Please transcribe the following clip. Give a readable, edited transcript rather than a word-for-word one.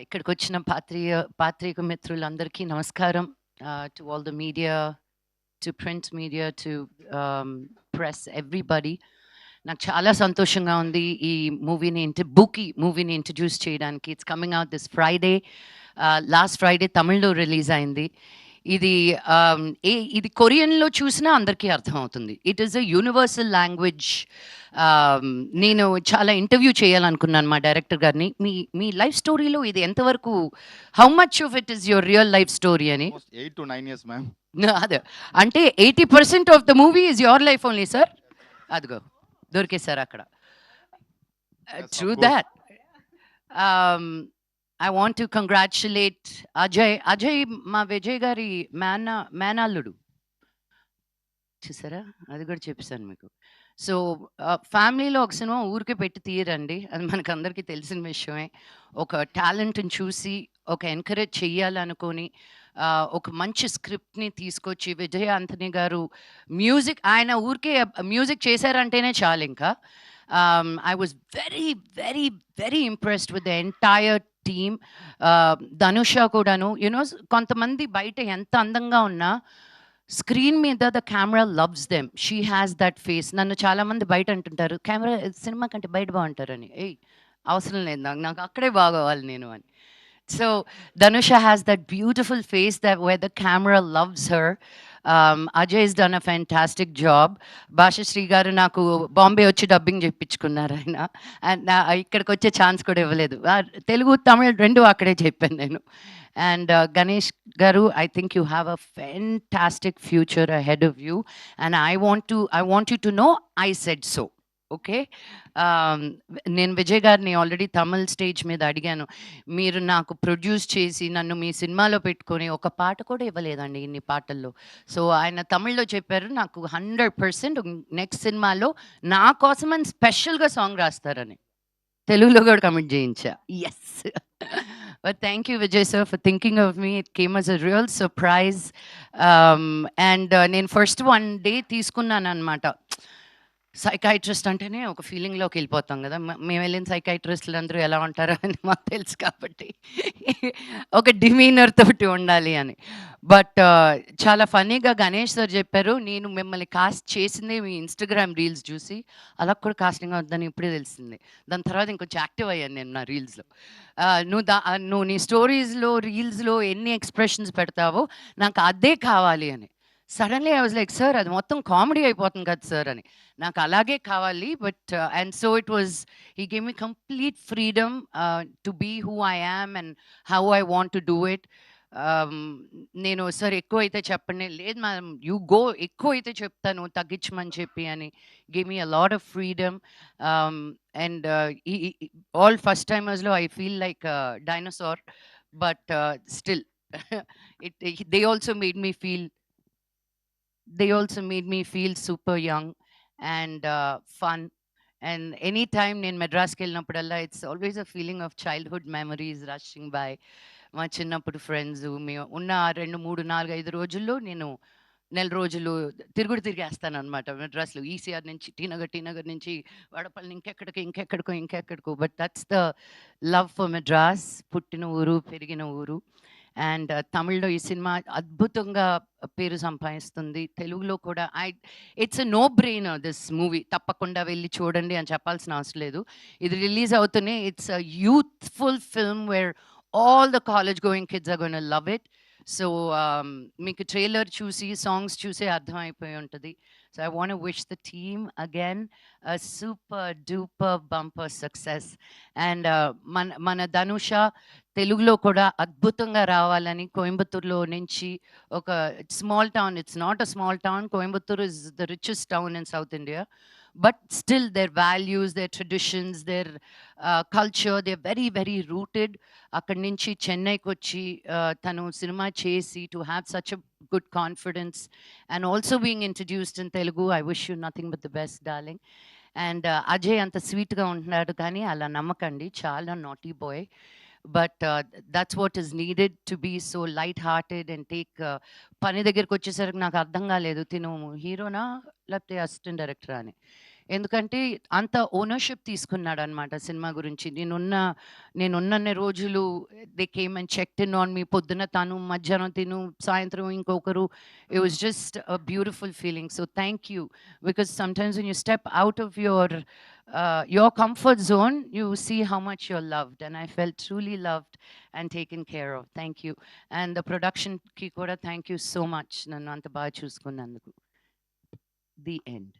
ఇక్కడికొచ్చిన పాత్రిక మిత్రులందరికీ నమస్కారం. To all the media, to print media, to press everybody. నాకు చాలా సంతోషంగా ఉంది ఈ బుకీ మూవీని ఇంట్రడ్యూస్ చేయడానికి. It's coming out this Friday. Last Friday తమిళ్లో రిలీజ్ అయింది. ఇది ఇది కొరియన్‌లో చూసినా అందరికీ అర్థమవుతుంది. It is a universal language. నేను చాలా ఇంటర్వ్యూ చేయాలనుకున్నాను మా డైరెక్టర్ గారిని. మీ మీ లైఫ్ స్టోరీలో ఇది ఎంతవరకు, how much of it is your real life story అని. 8 to 9 years, ma'am. అదే. అంటే 80% of the movie is your life only sir. అదిగో దొరికేసారు అక్కడ. Yes, true of course. That. I want to congratulate Ajay. Ajay మా విజయ్ గారి మేనల్లుడు. చూసారా? అది కూడా చెప్పేసాను మీకు. సో, ఫ్యామిలీలో ఒక సినిమా ఊరికే పెట్టి తీయరండి. అది మనకందరికీ తెలిసిన విషయమే. ఒక టాలెంట్‌ని చూసి, ఒక ఎంకరేజ్ చెయ్యాలనుకోని, ఒక మంచి స్క్రిప్ట్‌ని తీసుకొచ్చి విజయ్ ఆంథనీ గారు ఆయన ఊరికే మ్యూజిక్ చేశారంటేనే చాలింకా. I was very, very, very impressed with the entire team. Dhanusha కూడాను. కొంతమంది బయట ఎంత అందంగా ఉన్నా స్క్రీన్ మీద the camera loves them. She has that face. నన్ను చాలామంది బయట అంటుంటారు, కెమెరా సినిమా కంటే బయట బాగుంటారని. అవసరం లేదు నాకు, నాకు అక్కడే బాగోవాలి నేను అని. So Dhanusha has that beautiful face that where the camera loves her. Ajay is done a fantastic job. Bhashashree గారు నాకు బాంబే వచ్చి డబ్బింగ్ చెప్పించుకున్నారు ఆయన. అండ్ ఇక్కడికి వచ్చే ఛాన్స్ కూడా ఇవ్వలేదు. తెలుగు తమిళ్ రెండు అక్కడే చెప్పాను నేను. అండ్ గణేష్ గారు, I think you have a fantastic future ahead of you. And I want you to know I said so. Okay. నేను విజయ్ గారిని ఆల్రెడీ తమిళ్ స్టేజ్ మీద అడిగాను. మీరు నాకు ప్రొడ్యూస్ చేసి నన్ను మీ సినిమాలో పెట్టుకొని ఒక పాట కూడా ఇవ్వలేదండి ఇన్ని పాటల్లో. సో ఆయన తమిళ్లో చెప్పారు నాకు 100% నెక్స్ట్ సినిమాలో నా కోసమని స్పెషల్‌గా సాంగ్ రాస్తారని. తెలుగులో కూడా కమిట్ చేయించా. Yes. But thank you Vijay sir for thinking of me. It came as a real surprise. And నేను ఫస్ట్ 1 డే తీసుకున్నాననమాట. సైకాట్రిస్ట్ అంటేనే ఒక ఫీలింగ్‌లోకి వెళ్ళిపోతాం గదా! మేము వెళ్ళిన సైకాట్రిస్ట్‌లందరూ ఎలా ఉంటారో అని మాకు తెలుసు కాబట్టి ఒక డిమీనర్ తోటి ఉండాలి అని. బట్ చాలా ఫన్నీగా గణేష్ సార్ చెప్పారు, "నేను మిమ్మల్ని కాస్ట్ చేసిందే మీ ఇన్‌స్టాగ్రామ్ రీల్స్ చూసి. అలా కూడా కాస్టింగ్ అవుద్దని ఇప్పుడే తెలిసింది. దాని తర్వాత ఇంకొంచెం యాక్టివ్ అయ్యాను నేను నా రీల్స్‌లో. నువ్వు నీ స్టోరీస్‌లో, రీల్స్‌లో ఎన్ని ఎక్స్‌ప్రెషన్స్ పెడతావో నాకు అదే కావాలి" అని. Suddenly I was like, "sir అది మొత్తం కామెడీ అయిపోతుంది కదా సార్" అని. నాకు అలాగే కావాలి. But and so it was, he gave me complete freedom to be who I am and how I want to do it. నేను "సార్ ఎక్కువైతే చెప్పండి." "లేదు మ్యామ్, యూ గో, ఎక్కువైతే చెప్తాను తగ్గించమని చెప్పి" అని give me a lot of freedom. And all first టైమర్స్‌లో I feel like dinosaur. But still they also made me feel super young and fun. And anytime నేను మెడ్రాస్‌కి వెళ్ళినప్పుడల్లా it's always a feeling of childhood memories rushing by. మా చిన్నప్పుడు friends, మేము ఉన్న 2, 3, 4, 5 రోజుల్లో నేను నెల రోజులు తిరిగేస్తాననమాట మెడ్రాస్‌లో. ఈసీఆర్ నుంచి టీ నగర్ నుంచి వడపల్లి, ఇంకెక్కడికో. But that's the love for Madras. పుట్టిన ఊరు, పెరిగిన ఊరు. అండ్ తమిళ్‌లో ఈ సినిమా అద్భుతంగా పేరు సంపాదిస్తుంది. తెలుగులో కూడా it's a no brainer this movie. తప్పకుండా వెళ్లి చూడండి అని చెప్పాల్సిన అవసరం లేదు. ఇది రిలీజ్ అవుతూనే it's a youthful film where all the college going kids are gonna love it. So మీకు ట్రైలర్ చూసి, సాంగ్స్ చూసే అర్థమైపోయి ఉంటది. So I want to wish the team again a super duper bumper success. And మన ధనుష తెలుగులో కూడా అద్భుతంగా రావాలని కోయంబత్తూర్‌లో నుంచి, ఒక small town, it's not a small town. Coimbatore is the richest town in south India. But still their values, their traditions, there culture, they are very, very rooted. అక్కడి నుంచి చెన్నైకొచ్చి తను సినిమా చేసి to have such a good confidence and also being introduced in Telugu. I wish you nothing but the best darling. And Ajay అంత స్వీట్‌గా ఉంటున్నాడు కానీ అలా నమ్మకండి, చాలా naughty boy. But that's what is needed to be so light hearted and take. పని దగ్గరికి వచ్చేసరికి నాకు అర్థం కాలేదు, తిను హీరోనా లేకపోతే అసిస్టెంట్ డైరెక్టరా అని. ఎందుకంటే అంత ఓనర్‌షిప్ తీసుకున్నాడనమాట సినిమా గురించి. నేనున్నన్ని రోజులు they came and checked in on me. పొద్దున తను, మధ్యాహ్నం తిను, సాయంత్రం ఇంకొకరు. It was just a beautiful feeling. So thank you. Because sometimes when you step out of your comfort zone, you see how much you're loved, and I felt truly loved and taken care of. Thank you. And the production ki kuda thank you so much. నన్ను అంత బాగా చూసుకున్నందుకు. The end.